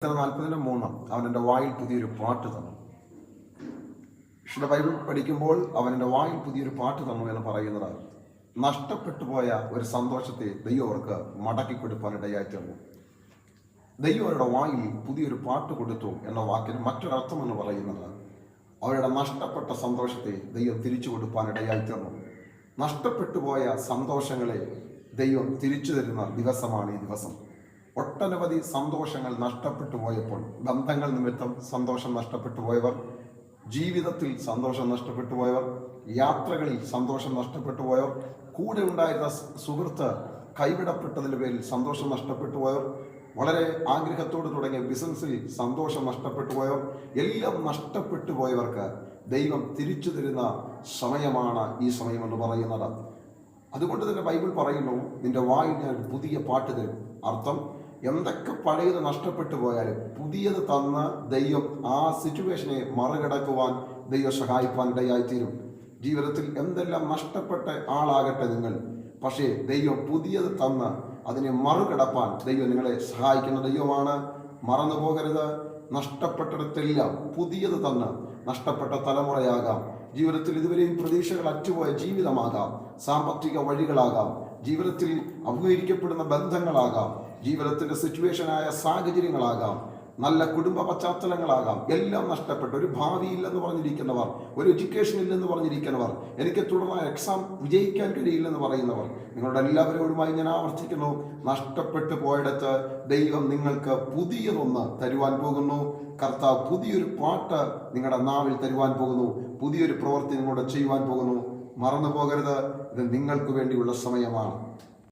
43 അവൻ എൻ്റെ വായിൽ പുതിയൊരു പാട്ട് തന്നു. വിശുദ്ധ ബൈബിൾ പഠിക്കുമ്പോൾ അവൻ എൻ്റെ വായിൽ പുതിയൊരു പാട്ട് തന്നു എന്ന് പറയുന്നത് നഷ്ടപ്പെട്ടു പോയ ഒരു സന്തോഷത്തെ ദൈവം അവർക്ക് മടക്കി കൊടുക്കാനിടയായി തീർന്നു. ദൈവം അവരുടെ വായിൽ പുതിയൊരു പാട്ട് കൊടുത്തു എന്ന വാക്കിന് മറ്റൊരർത്ഥം എന്ന് പറയുന്നത് അവരുടെ നഷ്ടപ്പെട്ട സന്തോഷത്തെ ദൈവം തിരിച്ചു കൊടുക്കാനിടയായി തീർന്നു. നഷ്ടപ്പെട്ടു പോയ സന്തോഷങ്ങളെ ദൈവം തിരിച്ചു തരുന്ന ദിവസമാണ് ഈ ദിവസം. ഒട്ടനവധി സന്തോഷങ്ങൾ നഷ്ടപ്പെട്ടു പോയപ്പോൾ, ബന്ധങ്ങൾ നിമിത്തം സന്തോഷം നഷ്ടപ്പെട്ടു പോയവർ, ജീവിതത്തിൽ സന്തോഷം നഷ്ടപ്പെട്ടു പോയവർ, യാത്രകളിൽ സന്തോഷം നഷ്ടപ്പെട്ടു പോയവർ, കൂടെ ഉണ്ടായിരുന്ന സുഹൃത്ത് കൈവിടപ്പെട്ടതിൻ്റെ പേരിൽ സന്തോഷം നഷ്ടപ്പെട്ടു പോയവർ, വളരെ ആഗ്രഹത്തോട് തുടങ്ങിയ ബിസിനസ്സിൽ സന്തോഷം നഷ്ടപ്പെട്ടു പോയവർ, എല്ലാം നഷ്ടപ്പെട്ടു പോയവർക്ക് ദൈവം തിരിച്ചു തരുന്ന സമയമാണ് ഈ സമയം എന്ന് പറയുന്നത്. അതുകൊണ്ട് തന്നെ ബൈബിൾ പറയുന്നു, നിന്റെ വായിൽ ഞാൻ പുതിയ പാട്ട് തരും. അർത്ഥം, എന്തൊക്കെ പഴയത് നഷ്ടപ്പെട്ടു പോയാലും പുതിയത് തന്ന് ദൈവം ആ സിറ്റുവേഷനെ മറികടക്കുവാൻ ദൈവം സഹായിക്കാൻ ഇടയായിത്തീരും. ജീവിതത്തിൽ എന്തെല്ലാം നഷ്ടപ്പെട്ട ആളാകട്ടെ നിങ്ങൾ, പക്ഷേ ദൈവം പുതിയത് തന്ന് അതിനെ മറികടപ്പാൻ ദൈവം നിങ്ങളെ സഹായിക്കുന്ന ദൈവമാണ്. മറന്നു പോകരുത്. നഷ്ടപ്പെട്ടിടത്തെല്ലാം പുതിയത് തന്ന്, നഷ്ടപ്പെട്ട തലമുറയാകാം, ജീവിതത്തിൽ ഇതുവരെയും പ്രതീക്ഷകൾ അറ്റുപോയ ജീവിതമാകാം, സാമ്പത്തിക വഴികളാകാം, ജീവിതത്തിൽ അഭിമുഖീകരിക്കപ്പെടുന്ന ബന്ധങ്ങളാകാം, ജീവിതത്തിന്റെ സിറ്റുവേഷനായ സാഹചര്യങ്ങളാകാം, നല്ല കുടുംബ പശ്ചാത്തലങ്ങളാകാം, എല്ലാം നഷ്ടപ്പെട്ട, ഒരു ഭാവിയില്ലെന്ന് പറഞ്ഞിരിക്കുന്നവർ, ഒരു എഡ്യൂക്കേഷൻ ഇല്ലെന്ന് പറഞ്ഞിരിക്കുന്നവർ, എനിക്ക് തുടർന്ന് എക്സാം വിജയിക്കാൻ കഴിയില്ലെന്ന് പറയുന്നവർ, നിങ്ങളുടെ എല്ലാവരോടുമായി ഞാൻ ആവർത്തിക്കുന്നു, നഷ്ടപ്പെട്ടു പോയിടത്ത് ദൈവം നിങ്ങൾക്ക് പുതിയതൊന്ന് തരുവാൻ പോകുന്നു. കർത്താവ് പുതിയൊരു പാട്ട് നിങ്ങളുടെ നാവിൽ തരുവാൻ പോകുന്നു. പുതിയൊരു പ്രവൃത്തി നിങ്ങളോട് ചെയ്യുവാൻ പോകുന്നു. മറന്നു പോകരുത്. ഇത് നിങ്ങൾക്ക് വേണ്ടിയുള്ള സമയമാണ്.